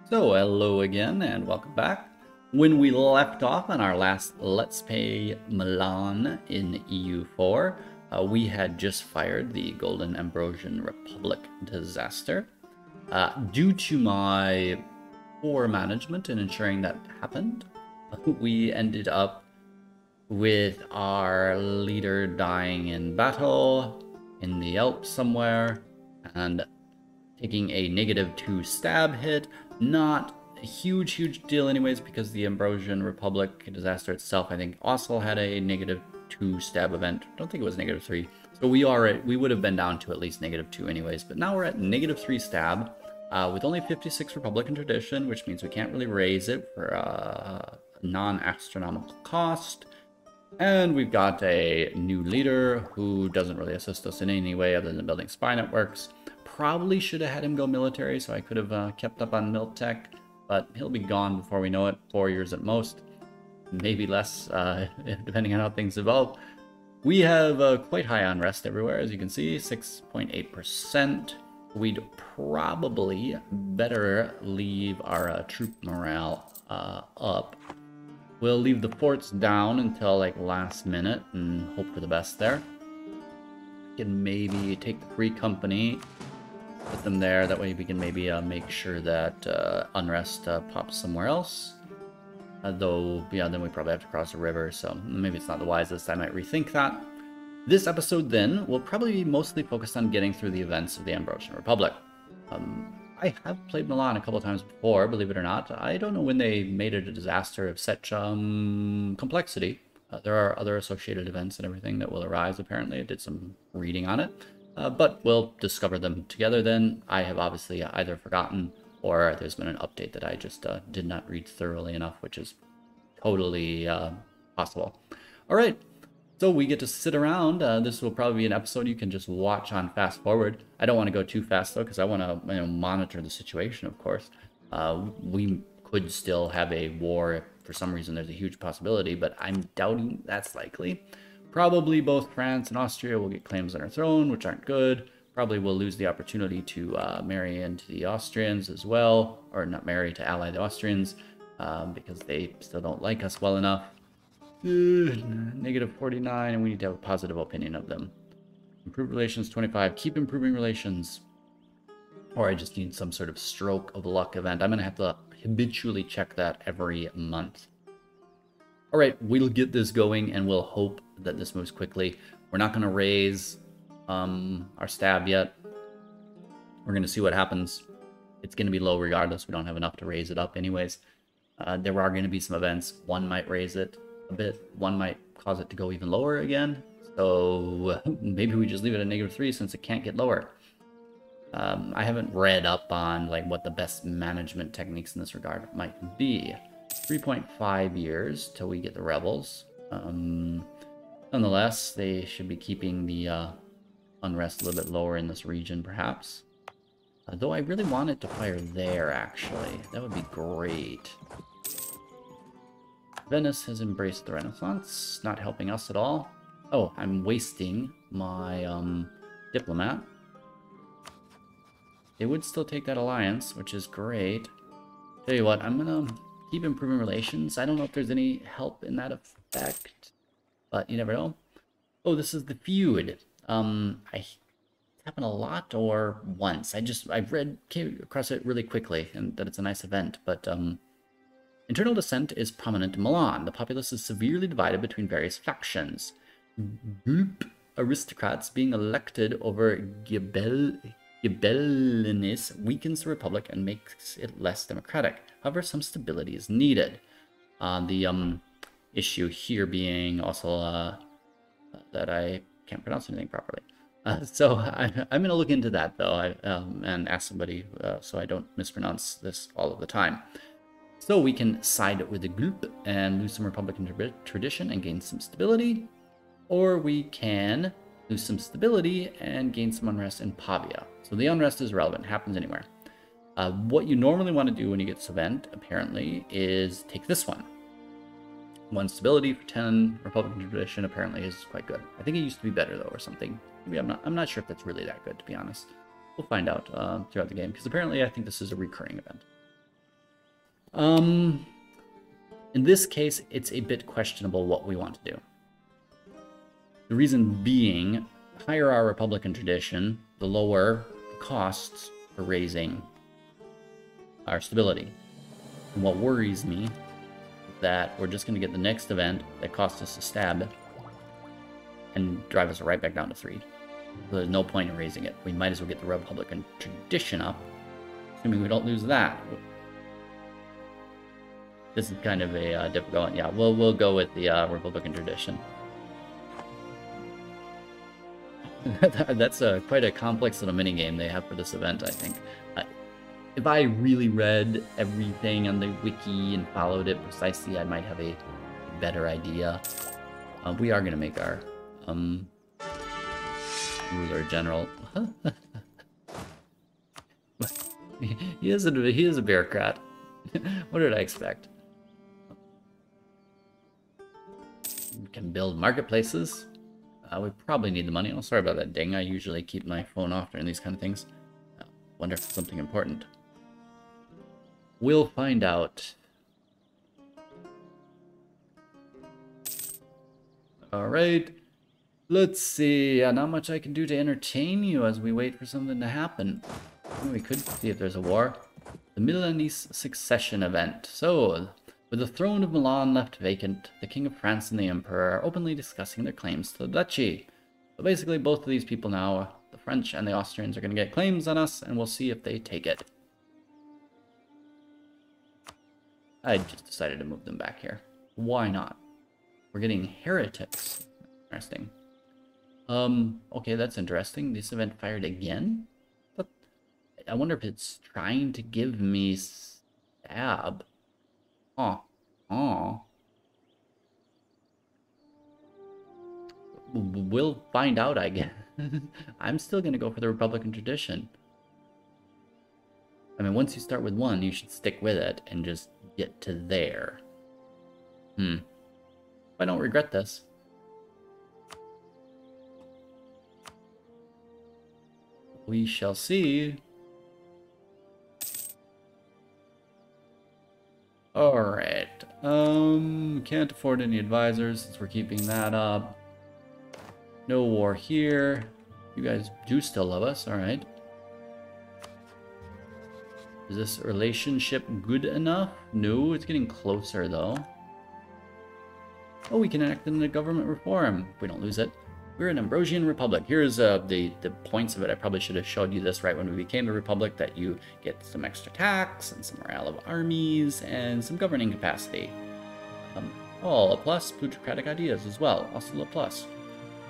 So, hello again and welcome back. When we left off on our last Let's Play Milan in EU4, we had just fired the Golden Ambrosian Republic disaster. Due to my poor management in ensuring that happened, we ended up with our leader dying in battle in the Alps somewhere, and taking a -2 stab hit. Not a huge deal anyways, because the Ambrosian Republic disaster itself, I think, also had a -2 stab event. I don't think it was -3. So we would have been down to at least -2 anyways, but now we're at -3 stab, with only 56 Republican tradition, which means we can't really raise it for a non-astronomical cost. And we've got a new leader who doesn't really assist us in any way other than building spy networks. Probably should have had him go military, so I could have kept up on Miltech, but he'll be gone before we know it, 4 years at most, maybe less, depending on how things develop. We have quite high unrest everywhere, as you can see, 6.8%. We'd probably better leave our troop morale up. We'll leave the forts down until like last minute and hope for the best there. We can maybe take the Free Company, put them there. That way we can maybe make sure that unrest pops somewhere else. Though, yeah, then we probably have to cross a river, so maybe it's not the wisest. I might rethink that. This episode then will probably be mostly focused on getting through the events of the Ambrosian Republic. I have played Milan a couple times before, believe it or not. I don't know when they made it a disaster of such complexity. There are other associated events and everything that will arise, apparently. I did some reading on it. But we'll discover them together then. I have obviously either forgotten or there's been an update that I just did not read thoroughly enough, which is totally possible. All right. So we get to sit around. This will probably be an episode you can just watch on fast forward. I don't want to go too fast though, because I want to monitor the situation, of course. We could still have a war if for some reason there's a huge possibility, but I'm doubting that's likely. Probably both France and Austria will get claims on our throne, which aren't good. Probably will lose the opportunity to marry into the Austrians as well, or not marry, to ally the Austrians, because they still don't like us well enough. -49, and we need to have a positive opinion of them. Improve relations, 25. Keep improving relations. Or I just need some sort of stroke of luck event. I'm going to have to habitually check that every month. All right, we'll get this going, and we'll hope that this moves quickly. We're not going to raise our stab yet. We're going to see what happens. It's going to be low regardless. We don't have enough to raise it up anyways. There are going to be some events. One might raise it a bit. One might cause it to go even lower again. So maybe we just leave it at -3 since it can't get lower. I haven't read up on like what the best management techniques in this regard might be. 3.5 years till we get the rebels. Nonetheless, they should be keeping the unrest a little bit lower in this region, perhaps. Though I really want it to fire there, actually. That would be great. Venice has embraced the Renaissance, not helping us at all. Oh, I'm wasting my diplomat. They would still take that alliance, which is great. Tell you what, I'm gonna keep improving relations. I don't know if there's any help in that effect, but you never know. Oh, this is the feud. It's happened a lot or once. Came across it really quickly, and that it's a nice event, but internal dissent is prominent in Milan. The populace is severely divided between various factions. Group aristocrats being elected over Ghibellines weakens the republic and makes it less democratic. However, some stability is needed. The issue here being also that I can't pronounce anything properly. So I'm going to look into that, though, and ask somebody so I don't mispronounce this all of the time. So we can side with the group and lose some Republican tradition and gain some stability. Or we can lose some stability and gain some unrest in Pavia. So the unrest is relevant, happens anywhere. What you normally want to do when you get this event, apparently, is take this one. 1 stability for 10 Republican tradition apparently is quite good. I think it used to be better, though, or something. Maybe I'm not sure if that's really that good, to be honest. We'll find out throughout the game, because apparently I think this is a recurring event. In this case, it's a bit questionable what we want to do. The reason being, the higher our Republican tradition, the lower the costs for raising our stability. And what worries me is that we're just going to get the next event that costs us a stab and drive us right back down to 3. So there's no point in raising it. We might as well get the Republican tradition up, assuming we don't lose that. This is kind of a difficult one. Yeah, we'll go with the Republican tradition. That's quite a complex little minigame they have for this event, I think. If I really read everything on the wiki and followed it precisely, I might have a better idea. We are going to make our ruler general. He is a bureaucrat. What did I expect? We can build marketplaces. We probably need the money. Oh, sorry about that ding. I usually keep my phone off during these kind of things. Wonder if it's something important. We'll find out. Alright. Let's see. Not much I can do to entertain you as we wait for something to happen. We could see if there's a war. The Milanese succession event. So, with the throne of Milan left vacant, the King of France and the Emperor are openly discussing their claims to the duchy. So basically, both of these people now, the French and the Austrians, are going to get claims on us, and we'll see if they take it. I just decided to move them back here. Why not? We're getting heretics. Interesting. Okay, that's interesting. This event fired again? But I wonder if it's trying to give me stab. Oh. We'll find out, I guess. I'm still gonna go for the Republican tradition. I mean, once you start with one, you should stick with it and just get to there. I don't regret this. We shall see. Alright. Can't afford any advisors since we're keeping that up. No war here. You guys do still love us, alright. Is this relationship good enough? No, it's getting closer though. Oh, we can enact in the government reform if we don't lose it. We're an Ambrosian Republic. Here's the points of it. I probably should have showed you this right when we became the Republic, that you get some extra tax and some morale of armies and some governing capacity. Oh, a plus, plutocratic ideas as well. Also a plus.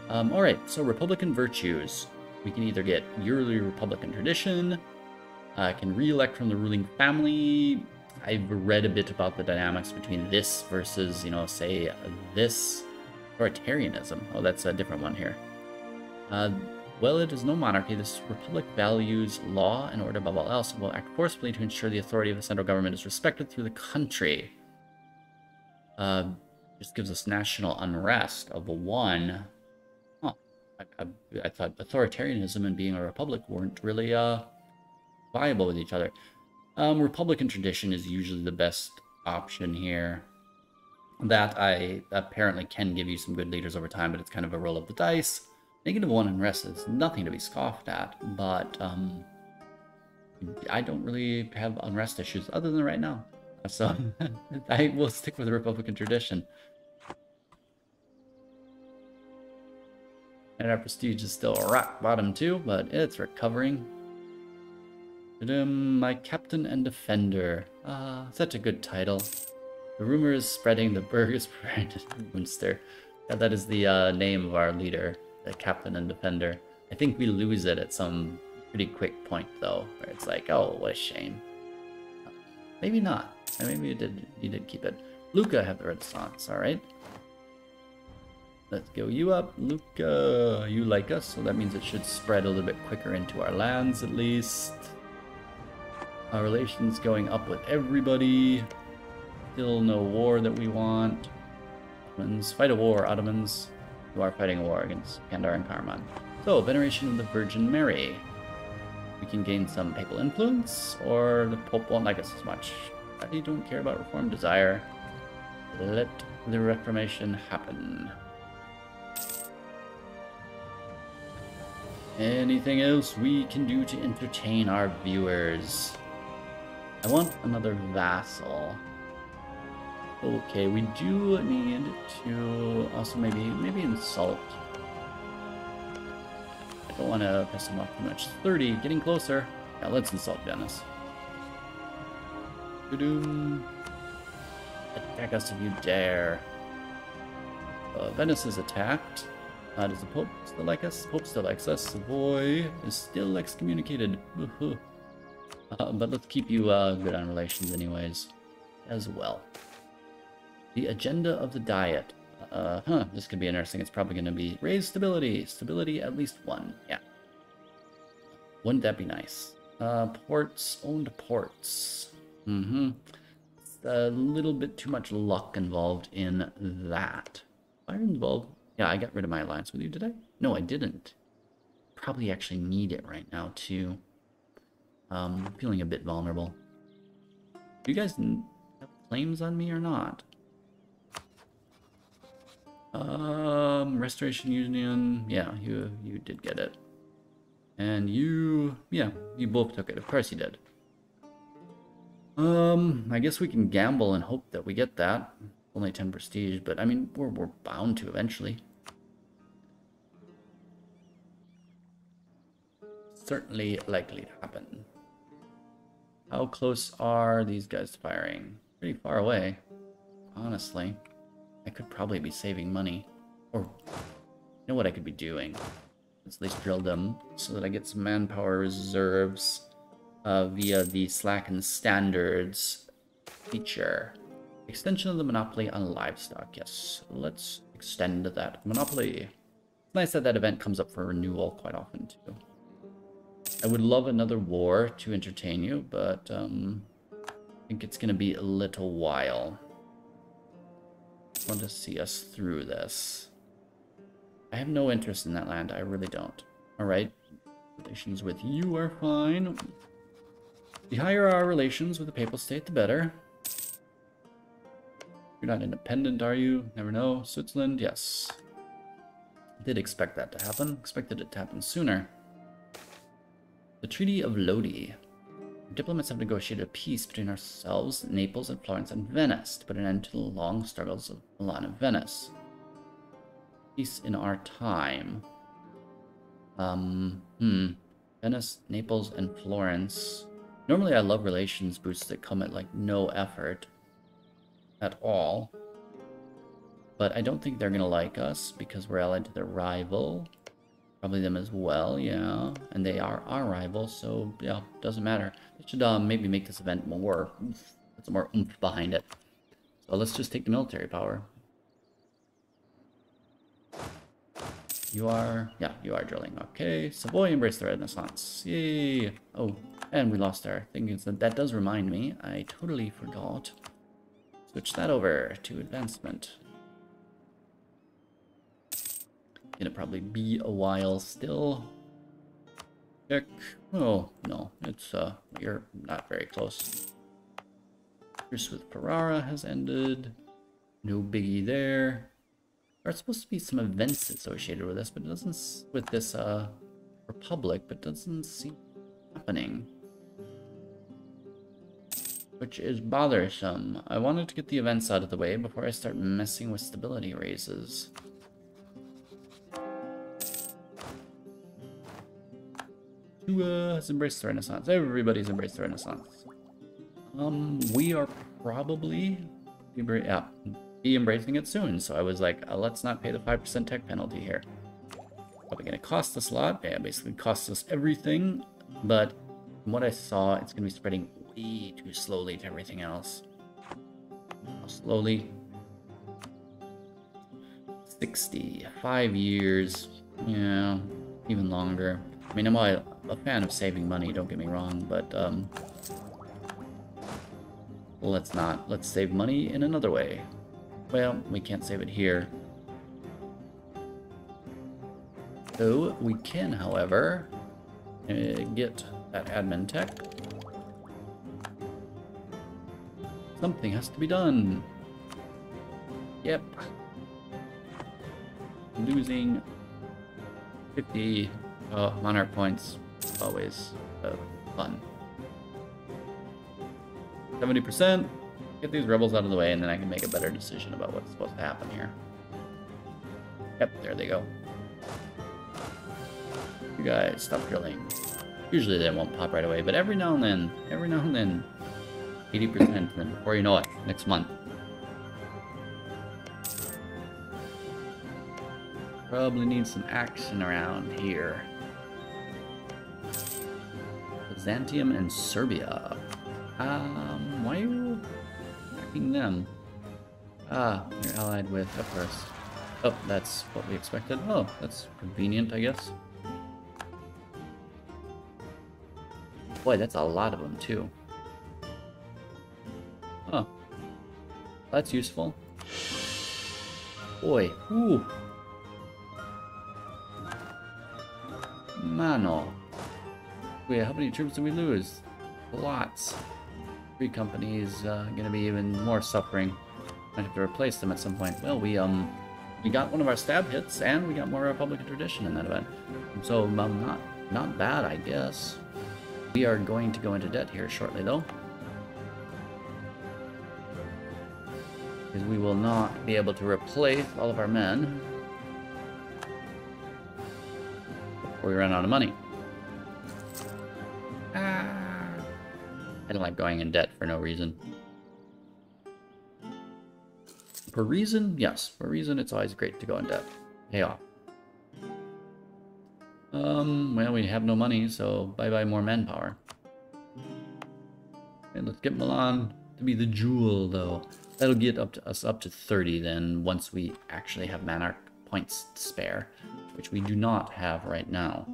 Alright, so Republican virtues. We can either get yearly Republican tradition, can re-elect from the ruling family. I've read a bit about the dynamics between this versus, you know, say this. Authoritarianism. Oh, that's a different one here. Well, it is no monarchy. This republic values law and order above all else and will act forcefully to ensure the authority of the central government is respected through the country. Just gives us national unrest of 1. Huh. I thought authoritarianism and being a republic weren't really viable with each other. Republican tradition is usually the best option here. That I apparently can give you some good leaders over time, but it's kind of a roll of the dice. -1 unrest is nothing to be scoffed at, but I don't really have unrest issues other than right now. So I will stick with the Republican tradition. And our prestige is still rock bottom too, but it's recovering. My Captain and Defender. Such a good title. The rumor is spreading, the Berg is prepared to Munster. Yeah, that is the name of our leader, the Captain and Defender. I think we lose it at some pretty quick point, though, where it's like, oh, what a shame. Maybe not. Maybe you did keep it. Luca have the Renaissance, alright. Let's go you up. Luca, you like us, so that means it should spread a little bit quicker into our lands, at least. Our relations going up with everybody. Still no war that we want. Ottomans, fight a war, Ottomans. You are fighting a war against Kandar and Karman. So, veneration of the Virgin Mary. We can gain some papal influence, or the Pope won't like us as much. I don't care about reform. Desire. Let the Reformation happen. Anything else we can do to entertain our viewers? I want another vassal. Okay, we do need to also maybe insult. I don't want to piss him off too much. 30, getting closer. Yeah, let's insult Venice. Attack us if you dare. Venice is attacked. Does the Pope still like us? The Pope still likes us. Savoy is still excommunicated. But let's keep you good on relations anyways, as well. The agenda of the diet. This could be interesting. It's probably going to be raise stability. Stability at least 1. Yeah. Wouldn't that be nice? Ports, owned ports. It's a little bit too much luck involved in that. Fire involved. Yeah, I got rid of my alliance with you, did I? No, I didn't. Probably actually need it right now, too. I'm feeling a bit vulnerable. Do you guys have claims on me or not? Restoration Union. Yeah, you did get it. And you both took it. Of course you did. I guess we can gamble and hope that we get that. Only 10 prestige, but I mean, we're bound to eventually. Certainly likely to happen. How close are these guys firing? Pretty far away, honestly. I could probably be saving money. Or, you know what I could be doing? Let's at least drill them so that I get some manpower reserves via the Slacken Standards feature. Extension of the monopoly on livestock. Yes, let's extend that monopoly. It's nice that that event comes up for renewal quite often, too. I would love another war to entertain you, but I think it's going to be a little while. I want to see us through this. I have no interest in that land. I really don't. Alright. Relations with you are fine. The higher our relations with the Papal State, the better. You're not independent, are you? Never know. Switzerland? Yes. Did expect that to happen. Expected it to happen sooner. The Treaty of Lodi. Diplomats have negotiated a peace between ourselves, Naples, and Florence and Venice to put an end to the long struggles of Milan and Venice. Peace in our time. Venice, Naples, and Florence. Normally I love relations boosts that come at like no effort at all. But I don't think they're gonna like us because we're allied to their rival. Probably them as well, yeah. And they are our rival, so yeah, doesn't matter. They should maybe make this event more, put some more oomph behind it. So let's just take the military power. You are, yeah, you are drilling. Okay, Savoy embraced the Renaissance. Yay! Oh, and we lost our thing. That does remind me, I totally forgot. Switch that over to advancement. Gonna probably be a while still. Check. Oh, no, it's, you're not very close. Truce with Ferrara has ended. No biggie there. There are supposed to be some events associated with this, but it doesn't, with this, Republic, but doesn't seem happening. Which is bothersome. I wanted to get the events out of the way before I start messing with stability raises. Who has embraced the Renaissance? Everybody's embraced the Renaissance. We are probably be embracing it soon. So I was like, let's not pay the 5% tech penalty here. Probably gonna cost us a lot. Yeah, basically costs us everything. But from what I saw, it's gonna be spreading way too slowly to everything else. Slowly. 65 years. Yeah, even longer. I mean, I'm a fan of saving money, don't get me wrong, but let's not. Let's save money in another way. Well, we can't save it here. So we can, however, get that admin tech. Something has to be done. Yep. Losing 50 monarch points. Always fun. 70%. Get these rebels out of the way, and then I can make a better decision about what's supposed to happen here. Yep, there they go. You guys, stop drilling. Usually they won't pop right away, but every now and then, 80%, and then before you know it, next month. Probably need some action around here. Byzantium and Serbia. Why are you attacking them? Ah, you're allied with, of course. Oh, that's what we expected. Oh, that's convenient, I guess. Boy, that's a lot of them, too. Oh. That's useful. Boy, ooh. Mano. Wait, how many troops did we lose? Lots. 3 companies, gonna be even more suffering. Might have to replace them at some point. Well, we got one of our stab hits, and we got more Republican tradition in that event. So, not bad, I guess. We are going to go into debt here shortly, though. Because we will not be able to replace all of our men before we run out of money. I don't like going in debt for no reason. For reason? Yes. For reason, it's always great to go in debt. Pay off. Well, we have no money, so bye-bye more manpower. And let's get Milan to be the jewel, though. That'll get us up to 30 then, once we actually have Monarch points to spare, which we do not have right now.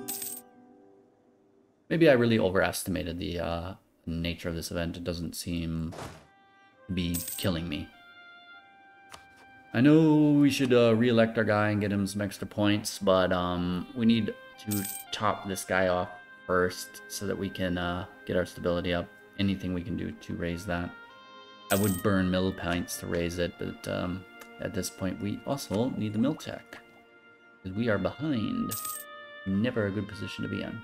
Maybe I really overestimated the nature of this event. It doesn't seem to be killing me. I know we should re-elect our guy and get him some extra points, but we need to top this guy off first so that we can get our stability up. Anything we can do to raise that. I would burn mill points to raise it, but at this point we also need the mill tech. Because we are behind. Never a good position to be in.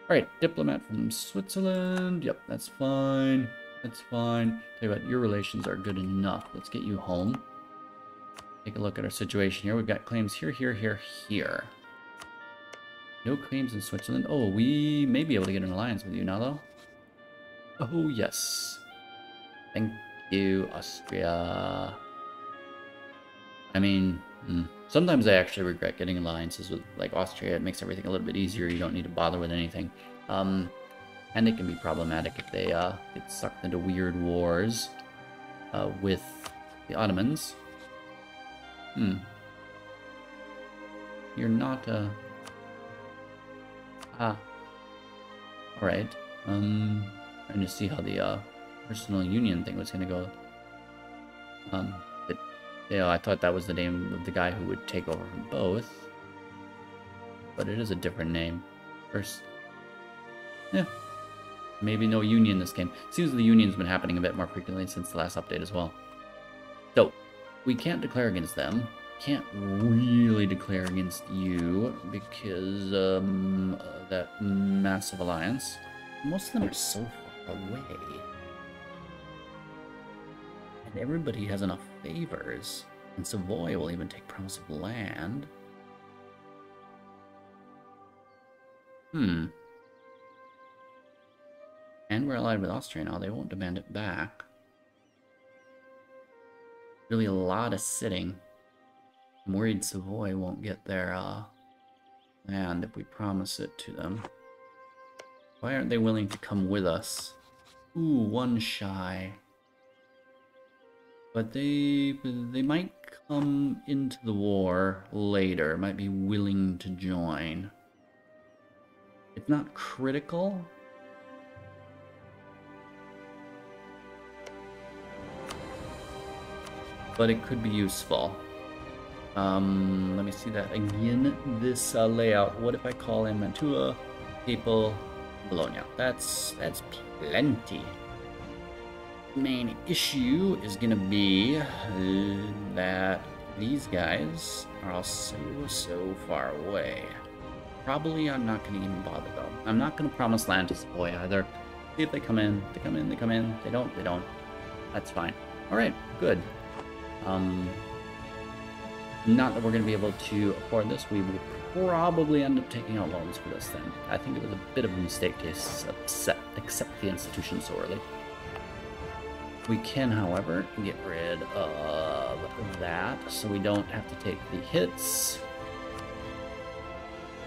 Alright, diplomat from Switzerland. Yep, that's fine. That's fine. Tell you what, your relations are good enough. Let's get you home. Take a look at our situation here. We've got claims here, here, here, here. No claims in Switzerland. Oh, we may be able to get an alliance with you now, though. Oh, yes. Thank you, Austria. I mean, sometimes I actually regret getting alliances with, like, Austria. It makes everything a little bit easier. You don't need to bother with anything. And it can be problematic if they get sucked into weird wars with the Ottomans. You're not alright. Trying to see how the personal union thing was gonna go. But yeah, I thought that was the name of the guy who would take over from both. But it is a different name. First, yeah. Maybe no union this game. Seems the union's been happening a bit more frequently since the last update as well. So, we can't declare against them. Can't really declare against you because that massive alliance. Most of them are so far away. And everybody has enough favors. And Savoy will even take promise of land. And we're allied with Austria now. They won't demand it back. Really a lot of sitting. I'm worried Savoy won't get their land if we promise it to them. Why aren't they willing to come with us? Ooh, one shy. But they might come into the war later. Might be willing to join. It's not critical. But it could be useful. Let me see that again. This layout. What if I call in Mantua, people, Bologna? That's plenty. main issue is gonna be that these guys are all so far away. Probably I'm not gonna even bother though. I'm not gonna promise land to Savoy either. See if they come in. They come in, they come in. They don't, they don't. That's fine. Alright, good. Not that we're gonna be able to afford this. We will probably end up taking out loans for this thing. I think it was a bit of a mistake to accept the institution so early. We can, however, get rid of that so we don't have to take the hits.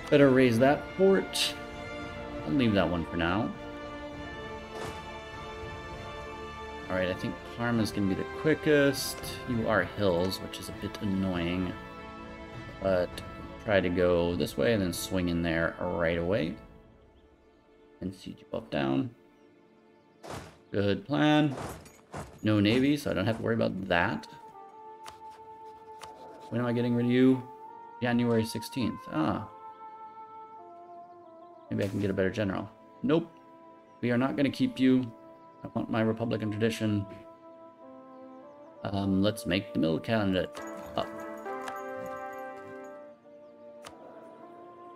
Better raise that fort. I'll leave that one for now. Alright, I think Parma's going to be the quickest. You are hills, which is a bit annoying. But try to go this way and then swing in there right away. And siege you both down. Good plan. No navy, so I don't have to worry about that. When am I getting rid of you? January 16th. Ah. Maybe I can get a better general. Nope. We are not going to keep you. I want my Republican tradition. Let's make the mill candidate up.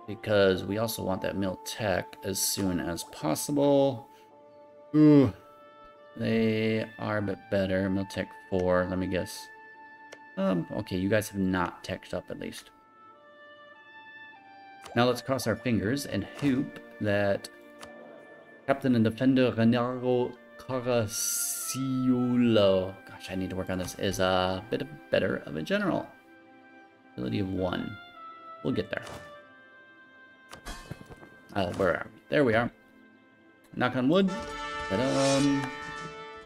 Because we also want that mill tech as soon as possible. Ooh. They are a bit better. Mill tech 4, let me guess. Okay, you guys have not teched up at least. Now let's cross our fingers and hope that Captain and Defender Renato Caracciolo, gosh, I need to work on this, is a bit better of a general. Ability of 1. We'll get there. Where are we? There we are. Knock on wood.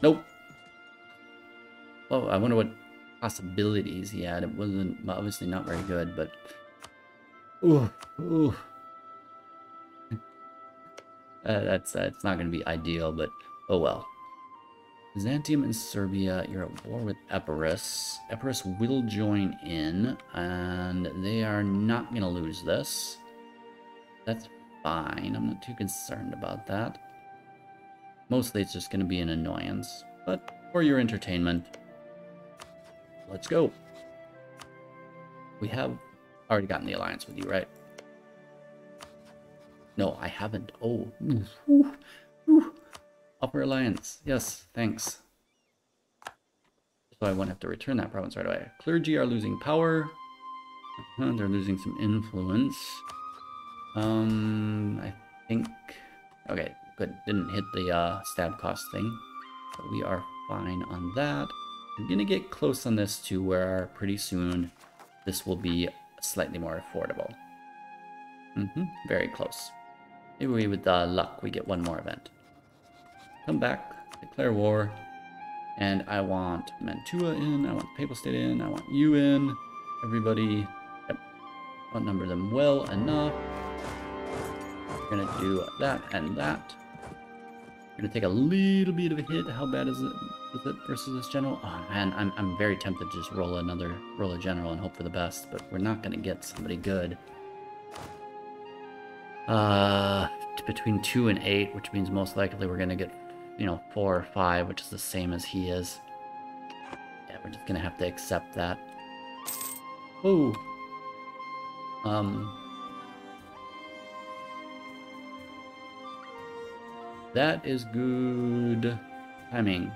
Nope. Oh, I wonder what possibilities he had. It wasn't obviously not very good, but ooh. That's not going to be ideal, but oh well. Byzantium and Serbia, you're at war with Epirus. Epirus will join in, and they are not going to lose this. That's fine. I'm not too concerned about that. Mostly it's just going to be an annoyance, but for your entertainment, let's go. We have already gotten the alliance with you, right? No, I haven't. Oh, Upper Alliance. Yes, thanks. So I won't have to return that province right away. Clergy are losing power. They're losing some influence. I think... Okay, good. Didn't hit the stab cost thing. But we are fine on that. I'm gonna get close on this too, where pretty soon this will be slightly more affordable. Very close. Maybe with luck we get one more event. Come back, declare war, and I want Mantua in, I want the Papal State in, I want you in, everybody. Yep, outnumber them well enough. We're gonna do that and that. We're gonna take a little bit of a hit. How bad is it versus this general? Oh man, I'm very tempted to just roll a general and hope for the best, but we're not gonna get somebody good. Between 2 and 8, which means most likely we're gonna get, 4 or 5, which is the same as he is. Yeah, we're just gonna have to accept that. Ooh. That is good timing.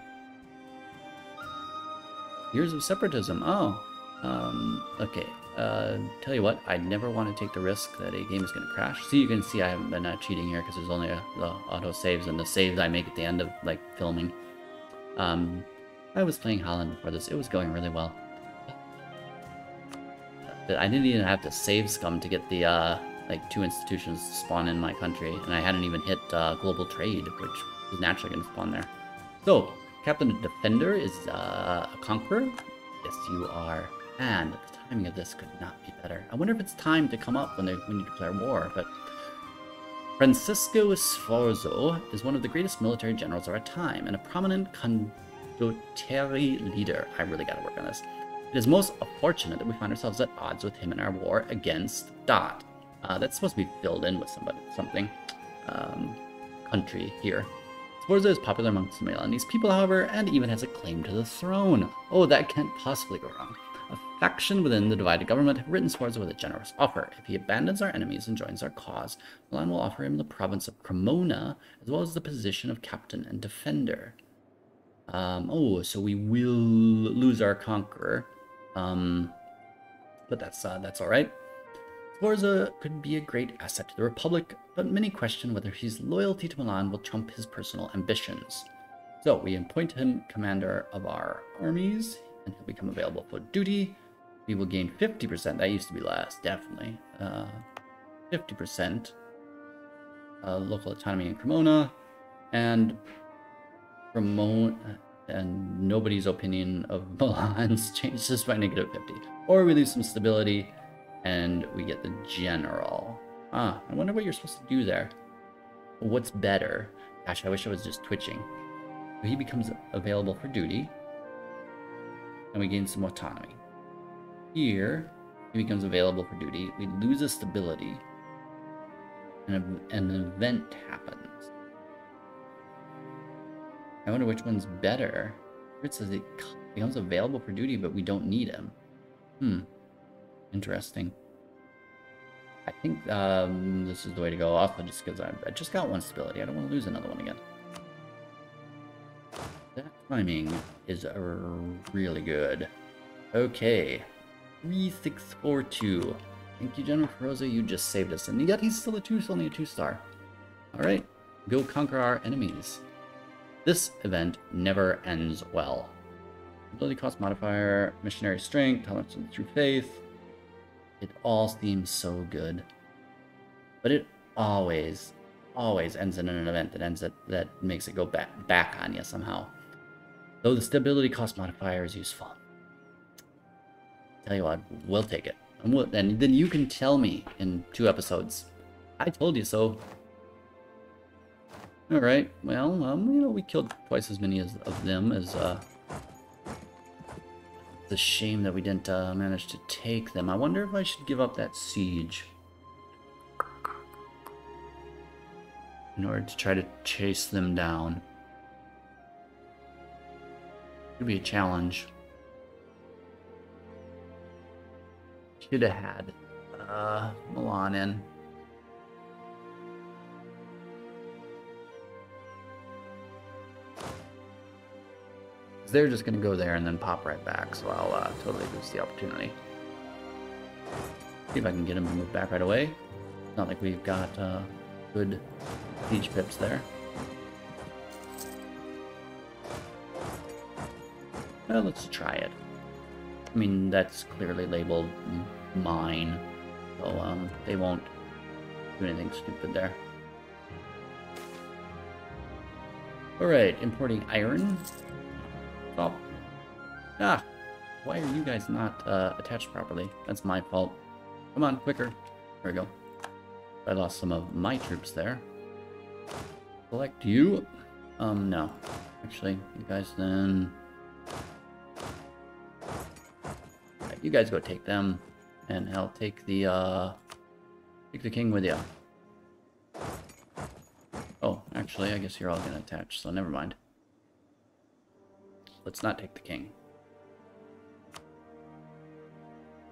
Years of separatism. Oh. Okay. Tell you what, I never want to take the risk that a game is going to crash. See, you can see I haven't been cheating here because there's only the auto saves and the saves I make at the end of filming. I was playing Holland before this. It was going really well. I didn't even have to save scum to get the 2 institutions to spawn in my country, and I hadn't even hit global trade, which is naturally going to spawn there. So, Captain and Defender is a conqueror. Yes, you are. And the timing of this could not be better. I wonder if it's time to come up when you declare war, but Francisco Sforzo is one of the greatest military generals of our time and a prominent condottieri leader. I really got to work on this. It is most fortunate that we find ourselves at odds with him in our war against Dot. That's supposed to be filled in with something. Country here. Sforza is popular amongst the Milanese people, however, and even has a claim to the throne. Oh, that can't possibly go wrong. A faction within the divided government have written Sforza with a generous offer. If he abandons our enemies and joins our cause, Milan will offer him the province of Cremona, as well as the position of captain and defender. Oh, so we will lose our conqueror. But that's all right. Sforza could be a great asset to the Republic, but many question whether his loyalty to Milan will trump his personal ambitions. So we appoint him commander of our armies, and he'll become available for duty. We will gain 50%. That used to be less, definitely. 50% local autonomy in Cremona, and nobody's opinion of Milan's changed this by -50. Or we lose some stability, and we get the general. I wonder what you're supposed to do there. What's better? Gosh, I wish I was just twitching. He becomes available for duty, and we gain some autonomy. Here, he becomes available for duty. We lose a stability, and an event happens. I wonder which one's better. It says it becomes available for duty, but we don't need him. Interesting. I think this is the way to go. Also, just because I just got one stability, I don't want to lose another one again. That timing is really good. Okay, 3642. Thank you, General Feroza. You just saved us, and yet he's still only a 2-star. All right, go conquer our enemies. This event never ends well. Ability cost modifier, missionary strength, tolerance through faith. It all seems so good, but it always ends in an event that makes it go back on you somehow. Though the stability cost modifier is useful. Tell you what, we'll take it, and then you can tell me in 2 episodes, I told you so. All right, well, we killed twice as many of them as. It's a shame that we didn't manage to take them. I wonder if I should give up that siege in order to try to chase them down. Could be a challenge. Should have had Milan in. They're just going to go there and then pop right back, so I'll totally lose the opportunity. See if I can get him to move back right away. Not like we've got good siege pips there. Well, let's try it. I mean, that's clearly labeled mine, so they won't do anything stupid there. Alright, importing iron. Oh. Why are you guys not attached properly? That's my fault. Come on, quicker. There we go. I lost some of my troops there. Select you. No. Actually, you guys then... Right, you guys go take them, and I'll take the king with you. Oh, actually, I guess you're all gonna attach, so never mind. Let's not take the king.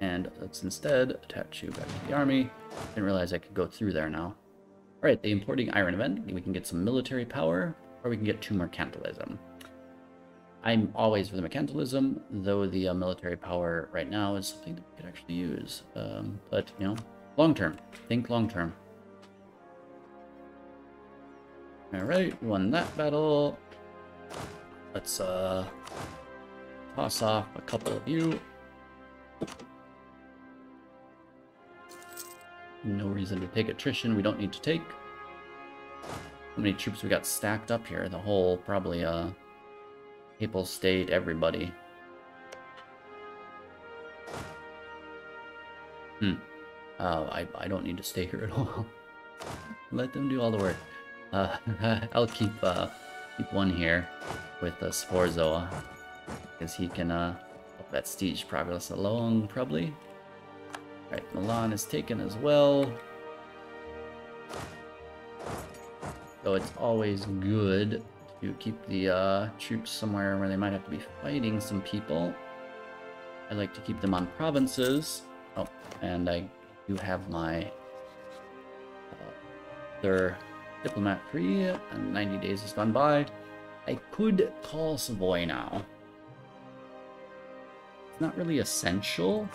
And let's instead attach you back to the army. Didn't realize I could go through there now. Alright, the importing iron event. We can get some military power, or we can get 2 mercantilism. I'm always for the mercantilism, though the military power right now is something that we could actually use. But, you know, long term. Think long term. Alright, we won that battle. Let's toss off a couple of you. No reason to take attrition we don't need to take. How many troops we got stacked up here? The whole, probably, Papal State, everybody. I don't need to stay here at all. Let them do all the work. I'll keep one here with Sforza, because he can help that siege progress along, probably. Right, Milan is taken as well. So it's always good to keep the troops somewhere where they might have to be fighting some people. I like to keep them on provinces. Oh, and I do have my their diplomat free, and 90 days has gone by. I could call Savoy now. It's not really essential.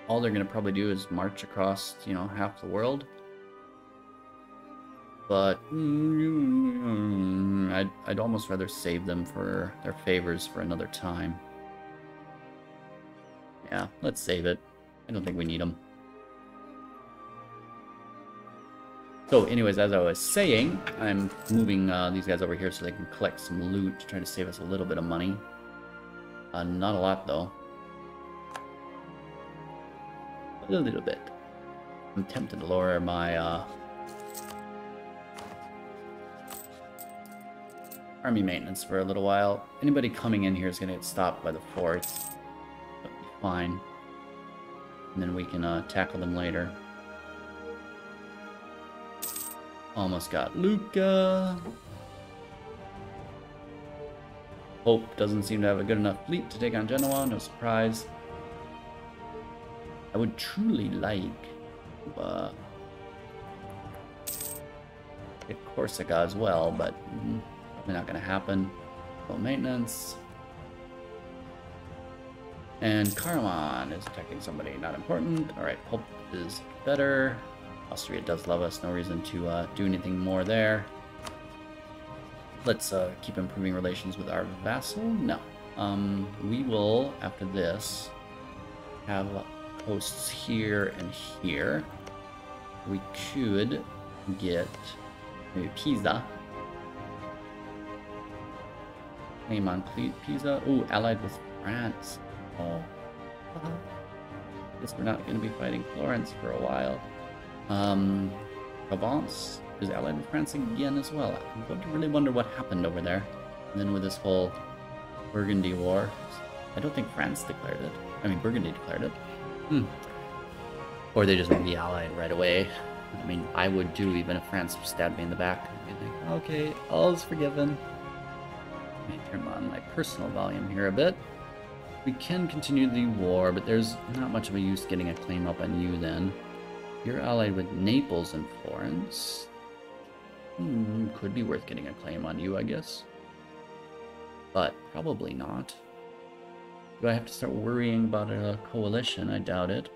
All they're going to probably do is march across, you know, half the world. But I'd almost rather save them for their favors for another time. Yeah, let's save it. I don't think we need them. So anyways, as I was saying, I'm moving these guys over here so they can collect some loot to try to save us a little bit of money. Not a lot, though. A little bit. I'm tempted to lower my army maintenance for a little while. Anybody coming in here is going to get stopped by the forts. That'll be fine. And then we can tackle them later. Almost got Lucca. Hope doesn't seem to have a good enough fleet to take on Genoa, no surprise. I would truly like get Corsica as well, but probably not going to happen. Low maintenance. And Karaman is attacking somebody, not important. Alright, Hope is better. Austria does love us, no reason to do anything more there. Let's keep improving relations with our vassal. No. We will, after this, have posts here and here. We could get maybe Pisa. Claim on Pisa. Ooh, allied with France. Oh. Guess we're not going to be fighting Florence for a while. Provence is allied with France again as well. I really wonder what happened over there. And then with this whole Burgundy war, I don't think France declared it. I mean, Burgundy declared it. Or they just won't be allied right away. I mean, I would too, even if France stabbed me in the back. I'd be like, okay, all is forgiven. Let me turn on my personal volume here a bit. We can continue the war, but there's not much of a use getting a claim up on you then. You're allied with Naples and Florence. Could be worth getting a claim on you, I guess. But probably not. Do I have to start worrying about a coalition? I doubt it.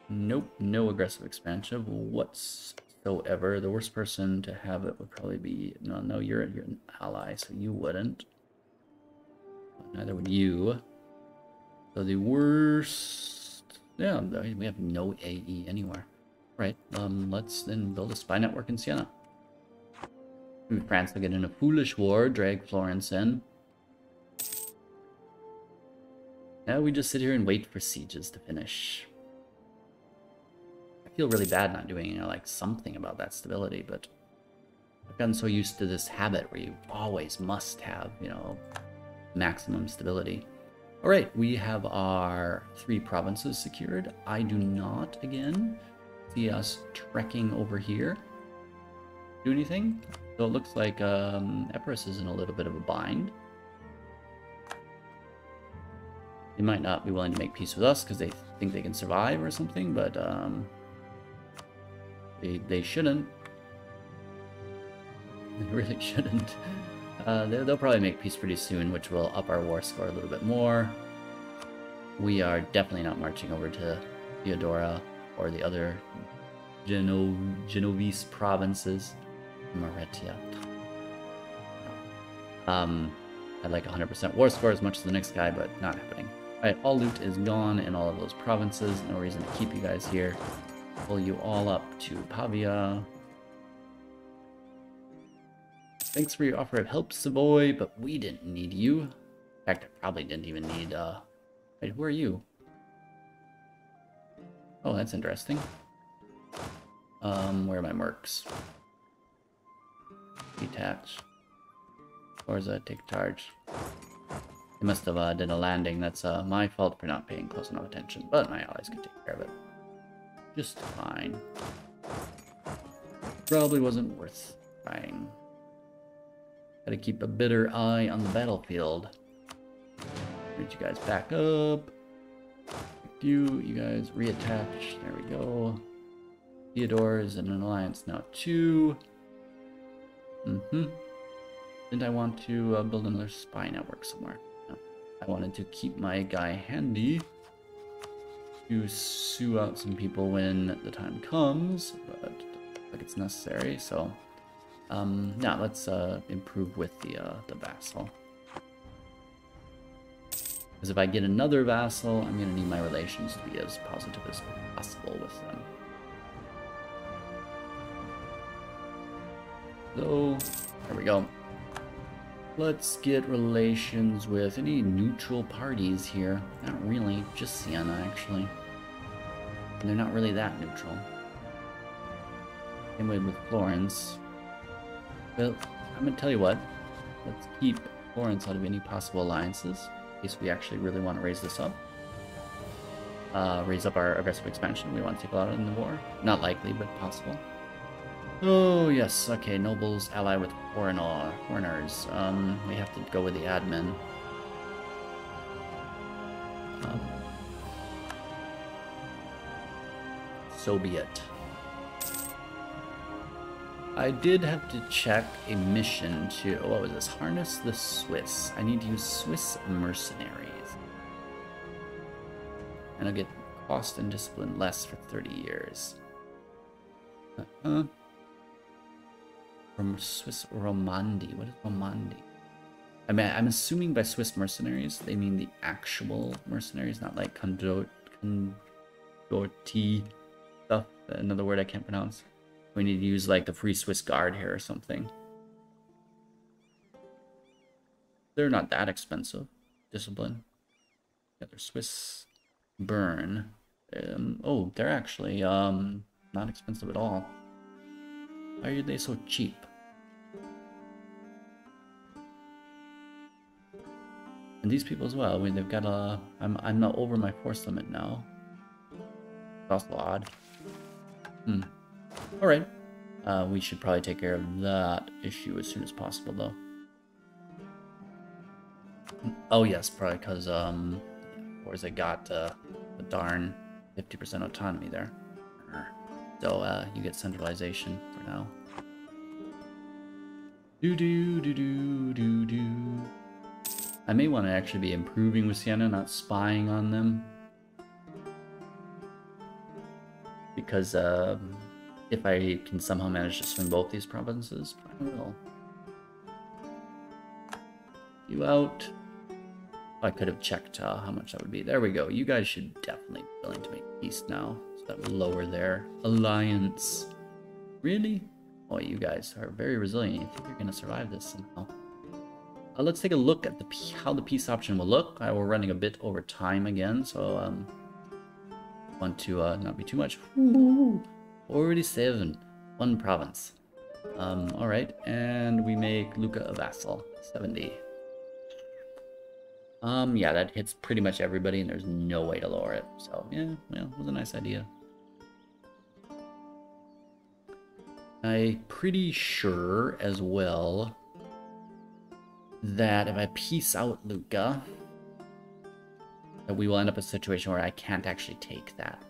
Nope, no aggressive expansion whatsoever. The worst person to have it would probably be... No, you're an ally, so you wouldn't. Neither would you. So the worst... Yeah, we have no AE anywhere. Right, let's then build a spy network in Siena. France will get in a foolish war, drag Florence in. Now we just sit here and wait for sieges to finish. I feel really bad not doing, you know, like something about that stability, but I've gotten so used to this habit where you always must have, you know, maximum stability. All right, we have our 3 provinces secured. I do not, again, see us trekking over here. Do anything? So it looks like Epirus is in a little bit of a bind. They might not be willing to make peace with us because they think they can survive or something, but they shouldn't. They really shouldn't. They'll probably make peace pretty soon, which will up our war score a little bit more. We are definitely not marching over to Theodora or the other Genovese provinces. Moretia. I'd like 100% war score as much as the next guy, but not happening. Alright, all loot is gone in all of those provinces. No reason to keep you guys here. Pull you all up to Pavia. Thanks for your offer of help, Savoy, but we didn't need you. In fact, I probably didn't even need, Wait, who are you? Oh, that's interesting. Where are my mercs? Detach. Forza, take charge. They must have did a landing. That's my fault for not paying close enough attention, but my allies can take care of it. Just fine. Probably wasn't worth trying. Gotta keep a better eye on the battlefield. Get you guys back up. You guys reattach. There we go. Theodore is in an alliance now too. Didn't I want to build another spy network somewhere? No. I wanted to keep my guy handy to sue out some people when the time comes, but like it's necessary. So, yeah, let's improve with the vassal. Because if I get another vassal, I'm gonna need my relations to be as positive as possible with them. So, there we go. Let's get relations with any neutral parties here. Not really, just Siena actually. And they're not really that neutral. Same way with Florence. Well, I'm gonna tell you what. Let's keep Florence out of any possible alliances, in case we actually really want to raise this up. Raise up our aggressive expansion. We want to take a lot in the war. Not likely, but possible. Oh, yes. Okay, nobles ally with foreigners. We have to go with the admin. So be it. I did have to check a mission to... What was this? Harness the Swiss. I need to use Swiss mercenaries. And I'll get cost and discipline less for 30 years. From Swiss Romandi. What is Romandi? I mean, I'm assuming by Swiss mercenaries, they mean the actual mercenaries, not like Condoti stuff. Another word I can't pronounce. We need to use like the Free Swiss Guard here or something. They're not that expensive. Discipline. Yeah, they're Swiss Burn. Oh, they're actually not expensive at all. Why are they so cheap? And these people as well. I mean, they've got a... I'm not over my force limit now. That's also odd. Alright. We should probably take care of that issue as soon as possible, though. Oh, yes, probably because, where's it got the darn 50% autonomy there. So, you get centralization for now. I may want to actually be improving with Siena, not spying on them. Because, if I can somehow manage to swing both these provinces, I will. You out. I could have checked how much that would be. There we go. You guys should definitely be willing to make peace now. So that will lower their alliance. Really? Oh, you guys are very resilient. You think you're going to survive this somehow? Let's take a look at how the peace option will look. We're running a bit over time again, so want to not be too much. Ooh, 47. One province. Alright, and we make Lucca a vassal. 70. Yeah, that hits pretty much everybody, and there's no way to lower it. So, yeah, well, it was a nice idea. I'm pretty sure as well that if I peace out Lucca, that we will end up in a situation where I can't actually take that.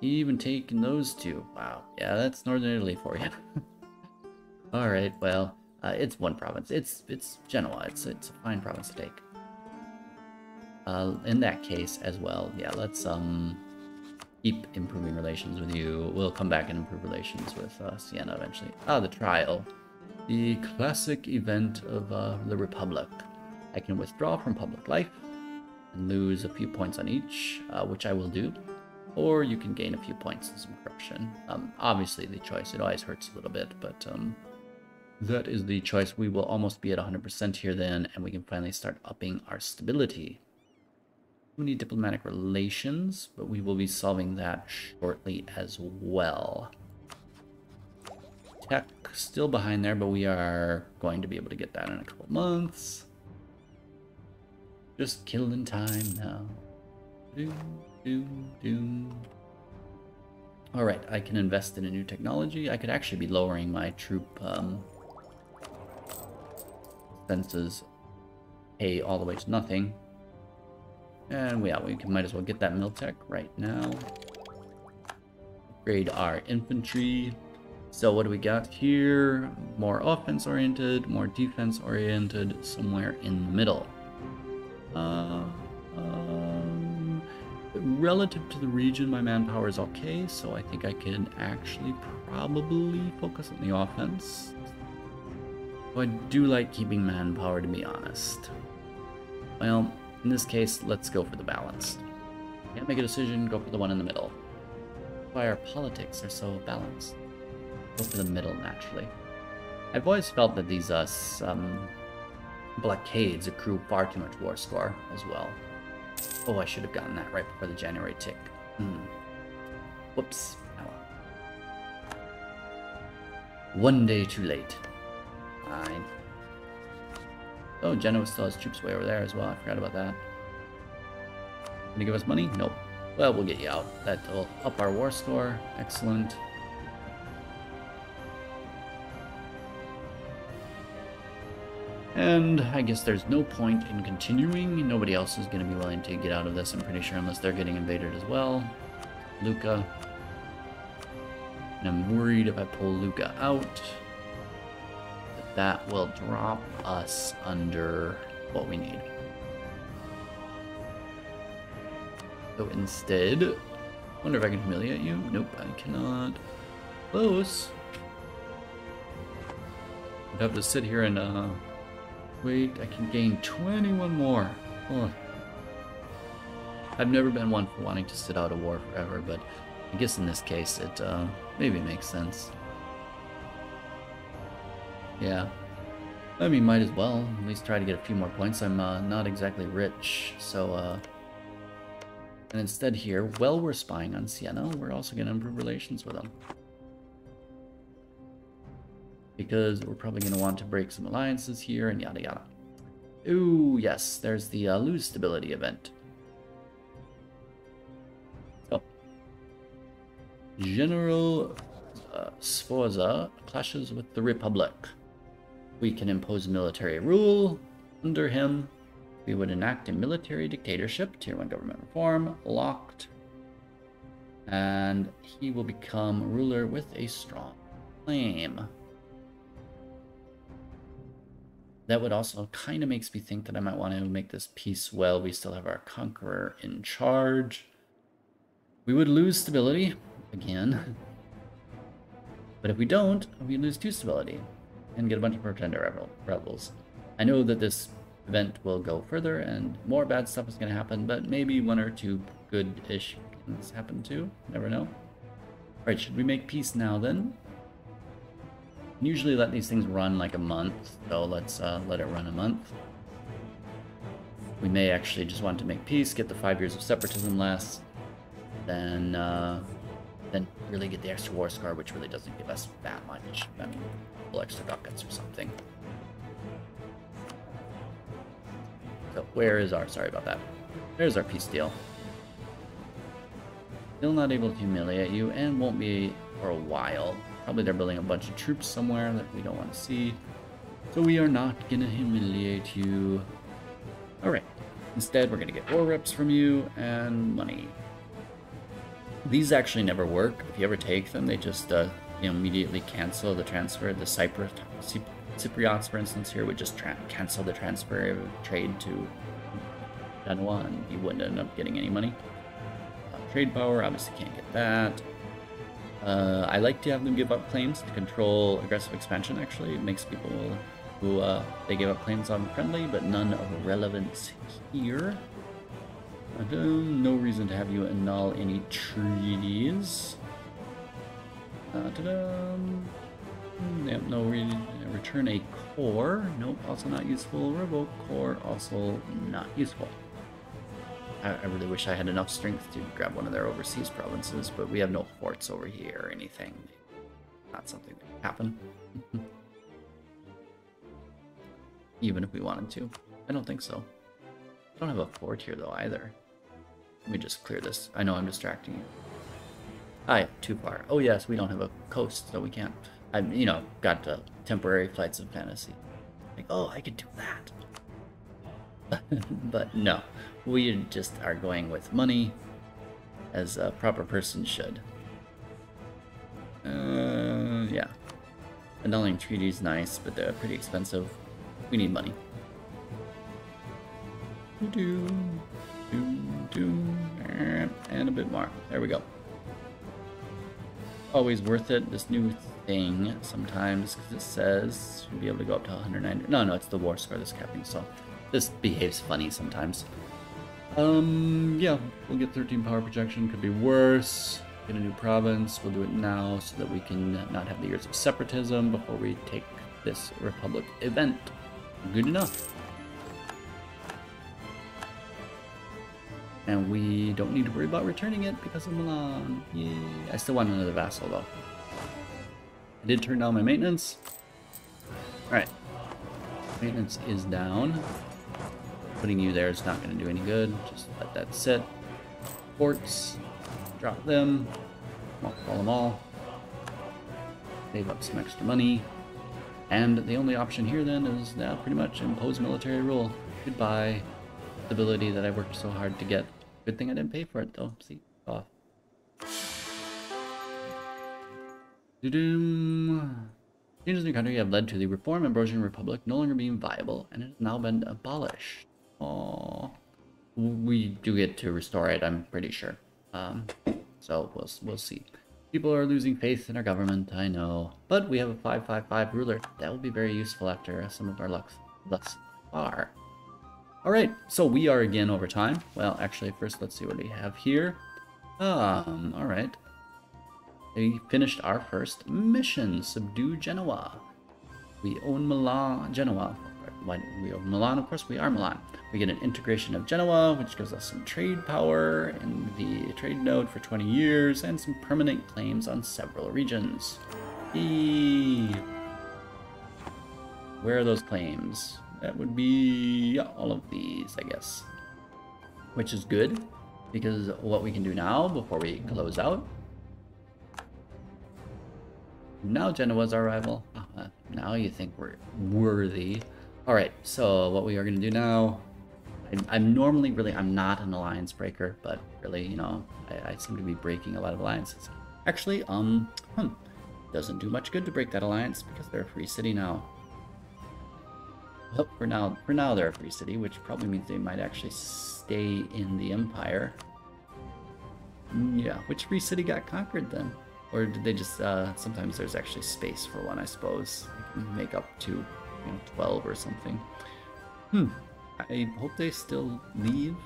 Even taking those two. Wow. Yeah, that's Northern Italy for you. Alright, well, it's one province. It's Genoa. It's a fine province to take. In that case as well, yeah, let's keep improving relations with you. We'll come back and improve relations with Siena eventually. Ah, the trial. The classic event of the Republic. I can withdraw from public life and lose a few points on each, which I will do. Or you can gain a few points in some corruption. Obviously the choice, it always hurts a little bit, but that is the choice. We will almost be at 100% here then, and we can finally start upping our stability. We need diplomatic relations, but we will be solving that shortly as well. Tech still behind there, but we are going to be able to get that in a couple months. Just killing time now. Alright, I can invest in a new technology. I could actually be lowering my troop expenses pay all the way to nothing. And yeah, might as well get that Miltech right now. Upgrade our infantry. So what do we got here? More offense oriented, more defense oriented, somewhere in the middle. Relative to the region, my manpower is okay, so I think I can actually probably focus on the offense. So I do like keeping manpower, to be honest. Well, in this case, let's go for the balanced. Can't make a decision, go for the one in the middle. That's why our politics are so balanced. Go for the middle, naturally. I've always felt that these blockades accrue far too much war score as well. Oh, I should have gotten that right before the January tick. Whoops. Oh. One day too late. Fine. Oh, Genoa still has troops way over there as well. I forgot about that. Gonna give us money? Nope. Well, we'll get you out. That'll up our war score. Excellent. And I guess there's no point in continuing. Nobody else is going to be willing to get out of this, I'm pretty sure, unless they're getting invaded as well. Lucca. And I'm worried if I pull Lucca out, that will drop us under what we need. So instead, wonder if I can humiliate you? Nope, I cannot. Close. I'd have to sit here and wait, I can gain 21 more. Oh. I've never been one for wanting to sit out a war forever, but I guess in this case it maybe makes sense. Yeah. I mean, might as well. At least try to get a few more points. I'm not exactly rich, so and instead here, while we're spying on Siena, we're also going to improve relations with them. Because we're probably going to want to break some alliances here and yada yada. Ooh, yes, there's the lose stability event. So, General Sforza clashes with the Republic. We can impose military rule. Under him, we would enact a military dictatorship, tier 1 government reform, locked. And he will become ruler with a strong claim. That would also kind of makes me think that I might want to make this peace while we still have our conqueror in charge. We would lose stability, again. But if we don't, we lose 2 stability and get a bunch of pretender rebels. I know that this event will go further and more bad stuff is going to happen, but maybe 1 or 2 good-ish things happen too. Never know. Alright, should we make peace now then? Usually let these things run like a month, so let's let it run a month. We may actually just want to make peace, get the 5 years of separatism less, then really get the extra war score, which really doesn't give us that much. I mean, a couple extra ducats or something. So where is our, sorry about that. There's our peace deal. Still not able to humiliate you, and won't be for a while. Probably they're building a bunch of troops somewhere that we don't want to see. So we are not gonna humiliate you. Alright. Instead, we're gonna get war reps from you and money. These actually never work. If you ever take them, they just immediately cancel the transfer. The Cypriots, for instance, here would just cancel the transfer of trade to Genoa, and you wouldn't end up getting any money. Trade power, obviously can't get that. I like to have them give up claims to control aggressive expansion, actually. It makes people who they give up claims on friendly, but none of relevance here. No reason to have you annul any treaties. Yep, no return a core. Nope, also not useful. Revoke core, also not useful. I really wish I had enough strength to grab one of their overseas provinces, but we have no forts over here or anything. Not something that can happen. Even if we wanted to. I don't think so. I don't have a fort here though either. Let me just clear this. I know I'm distracting you. Ah, yeah, too far. Oh yes, we don't have a coast, so we can't. I've, you know, got temporary flights of fantasy. Like, oh, I could do that. But no, we just are going with money, as a proper person should. Yeah. Annulling treaties nice, but they're pretty expensive. We need money. And a bit more. There we go. Always worth it. This new thing sometimes, because it says should be able to go up to 190. No, it's the war score that's capping. So this behaves funny sometimes. Yeah, we'll get 13 power projection. Could be worse. Get a new province. We'll do it now so that we can not have the years of separatism before we take this Republic event. Good enough. And we don't need to worry about returning it because of Milan. Yay. I still want another vassal though. I did turn down my maintenance. Alright. Maintenance is down. Putting you there is not going to do any good. Just let that sit. Forts. Drop them. Mothball them all. Save up some extra money. And the only option here then is now pretty much impose military rule. Goodbye. Stability that I worked so hard to get. Good thing I didn't pay for it though. See, off. Changes in the country have led to the Reform Ambrosian Republic no longer being viable, and it has now been abolished. Oh, we do get to restore it, I'm pretty sure. So we'll see. People are losing faith in our government, I know, but we have a 555 ruler. That will be very useful after some of our luck thus far. Alright, so we are again over time. Well, actually, first let's see what we have here. Alright. We finished our first mission, subdue Genoa. We own Milan, Genoa. Why do we own Milan? Of course, we are Milan. We get an integration of Genoa, which gives us some trade power in the trade node for 20 years, and some permanent claims on several regions. Yay! Where are those claims? That would be all of these, I guess. Which is good, because what we can do now, before we close out. Now Genoa's our rival. Now you think we're worthy. Alright, so what we are going to do now... I'm normally really... I'm not an alliance breaker, but really, you know, I seem to be breaking a lot of alliances. Actually, doesn't do much good to break that alliance, because they're a free city now. Well, for now they're a free city, which probably means they might actually stay in the Empire. Yeah, which free city got conquered then? Or did they just, sometimes there's actually space for one, I suppose. You can make up to, you know, 12 or something. I hope they still leave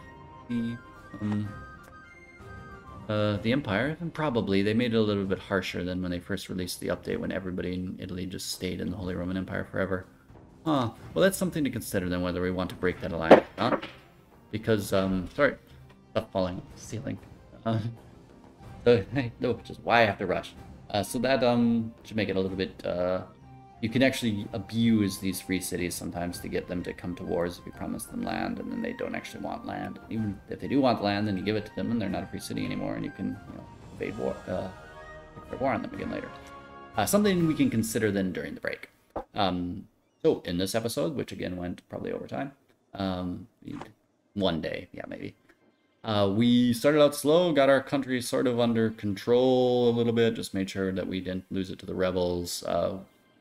the Empire, and probably. They made it a little bit harsher than when they first released the update, when everybody in Italy just stayed in the Holy Roman Empire forever. Well, that's something to consider then, whether we want to break that alliance or not. Because, sorry, stuff falling off the ceiling. No, which is why I have to rush. So that, should make it a little bit, you can actually abuse these free cities sometimes to get them to come to wars if you promise them land, and then they don't actually want land. Even if they do want land, then you give it to them, and they're not a free city anymore, and you can, you know, invade war, declare war on them again later. Something we can consider then during the break. So in this episode, which again went probably over time, one day, yeah, maybe. We started out slow, got our country sort of under control a little bit, just made sure that we didn't lose it to the rebels.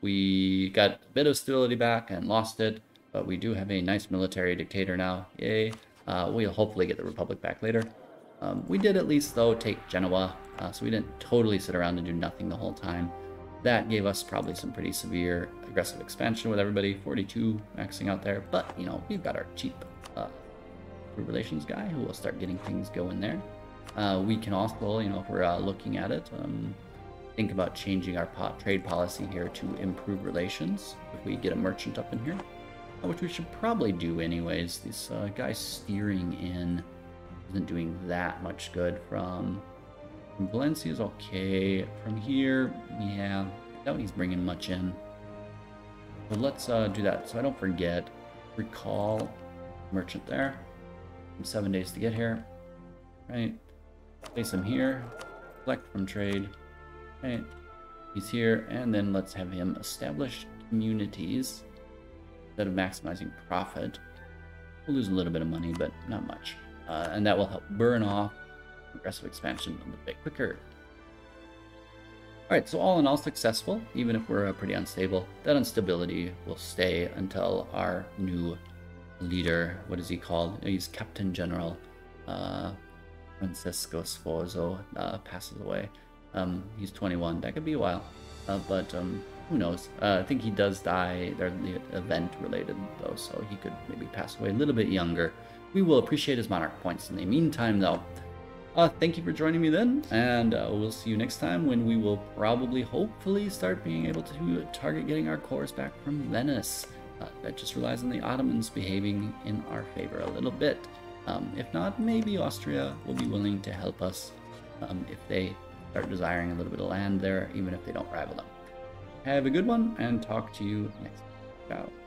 We got a bit of stability back and lost it, but we do have a nice military dictator now, yay. We'll hopefully get the Republic back later. We did at least, though, take Genoa, so we didn't totally sit around and do nothing the whole time. That gave us probably some pretty severe aggressive expansion with everybody, 42 maxing out there, but, you know, we've got our cheap relations guy who will start getting things going there. We can also, you know, if we're looking at it, think about changing our trade policy here to improve relations if we get a merchant up in here, which we should probably do anyways. This guy steering in isn't doing that much good. From Valencia is okay. From here, yeah, I doubt he's bringing much in. But let's do that so I don't forget. Recall merchant there. 7 days to get here. Right. Place him here. Collect from trade. Okay, he's here, and then let's have him establish communities instead of maximizing profit. We'll lose a little bit of money, but not much. And that will help burn off aggressive expansion a little bit quicker. Alright, so all in all successful, even if we're pretty unstable. That instability will stay until our new leader, what is he called? He's Captain General Francesco Sforzo, passes away. He's 21, that could be a while, but who knows? I think he does die, they're the event related though, so he could maybe pass away a little bit younger. We will appreciate his monarch points in the meantime though. Thank you for joining me then, and we'll see you next time when we will probably, hopefully, start being able to target getting our cores back from Venice. That just relies on the Ottomans behaving in our favor a little bit. If not, maybe Austria will be willing to help us if they start desiring a little bit of land there, even if they don't rival them. Have a good one, and talk to you next time. Ciao.